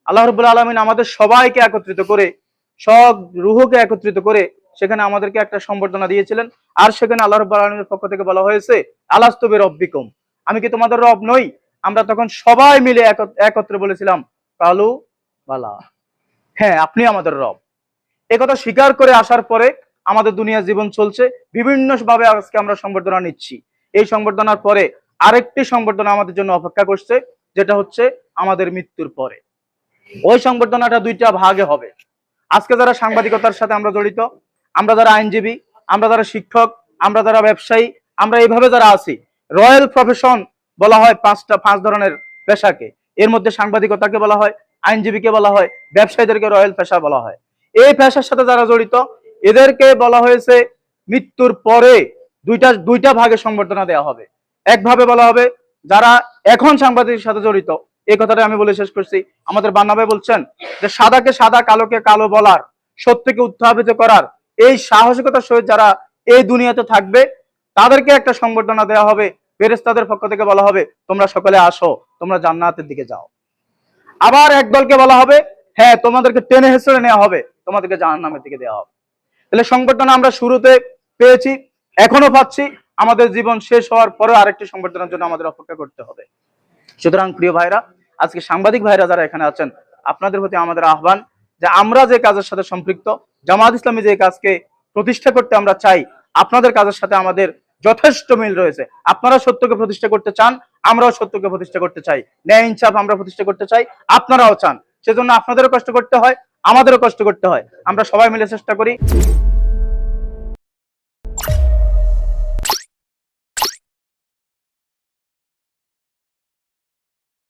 আল্লাহ রাব্বুল আলামিন আমাদের সবাইকে একত্রিত করে, সব রূহকে একত্রিত করে সেখানে আমাদেরকে একটা সম্বর্ধনা দিয়েছিলেন। আর সেখানে আল্লাহ রাব্বুল আলামিনের পক্ষ থেকে বলা হয়েছে, আলাস্তু বিরব্বিকুম, আমি কি তোমাদের রব নই? আমরা তখন সবাই মিলে একত্রে বলেছিলাম, কালু বালা, হ্যাঁ আপনি আমাদের রব। একথা স্বীকার করে আসার পরে আমাদের দুনিয়া জীবন চলছে বিভিন্ন ভাবে। আজকে আমরা সংবর্ধনা নিচ্ছি। এই সংবর্ধনার পরে আরেকটি সংবর্ধনা আমাদের জন্য অপেক্ষা করছে, যেটা হচ্ছে আমাদের মৃত্যুর পরে। ওই সংবর্ধনাটা দুইটা ভাগে হবে। আজকে যারা সাংবাদিকতার সাথে আমরা জড়িত, আমরা যারা আইনজীবী, আমরা যারা শিক্ষক, আমরা যারা ব্যবসায়ী, আমরা এইভাবে যারা আছি, রয়্যাল প্রফেশন বলা হয় পাঁচ ধরনের পেশাকে। এর মধ্যে সাংবাদিকতাকে বলা হয়, আইনজীবীকে বলা হয়, ব্যবসায়ীদেরকে রয়্যাল পেশা বলা হয়। এই পেশার সাথে যারা জড়িত এদেরকে বলা হয়েছে মৃত্যুর পরে দুইটা ভাগে সংবর্ধনা দেওয়া হবে। একভাবে বলা হবে যারা এখন সাংবাদিকের সাথে জড়িত, এই কথাটা আমি বলে শেষ করছি। আমাদের বান্না ভাই বলছেন যে সাদাকে সাদা, কালোকে কালো বলার, সত্যকে উত্থাপিত করার এই সাহসিকতার সহিত যারা এই দুনিয়াতে থাকবে তাদেরকে একটা সংবর্ধনা দেওয়া হবে। ফেরেশতাদের পক্ষ থেকে বলা হবে, তোমরা সকলে আসো, তোমরা জান্নাতের দিকে যাও। আবার একদলকে বলা হবে, হ্যাঁ তোমাদেরকে টেনে হেসড়ে নেওয়া হবে, তোমাদেরকে জাহান্নামের দিকে দেওয়া হবে। তাহলে সংবর্ধনা আমরা শুরুতে পেয়েছি, এখনো পাচ্ছি, আমাদের জীবন শেষ হওয়ার পরে আরেকটি সংবর্ধনার জন্য আমাদের অপেক্ষা করতে হবে। সুতরাং প্রিয় ভাইরা, আজকে সাংবাদিক ভাইরা যারা এখানে আছেন, আপনাদের প্রতি আমাদের আহ্বান যে আমরা যে কাজের সাথে সম্পৃক্ত, জামাত ইসলামী যে কাজকে প্রতিষ্ঠা করতে আমরা চাই, আপনাদের কাজের সাথে আমাদের যথেষ্ট মিল রয়েছে। আপনারা সত্যকে প্রতিষ্ঠা করতে চান, আমরাও সত্যকে প্রতিষ্ঠা করতে চাই, ন্যায় ইনসাফ আমরা প্রতিষ্ঠা করতে চাই, আপনারাও চান। সেজন্য আপনাদেরও কষ্ট করতে হয়, আমাদেরও কষ্ট করতে হয়। আমরা সবাই মিলে চেষ্টা করি।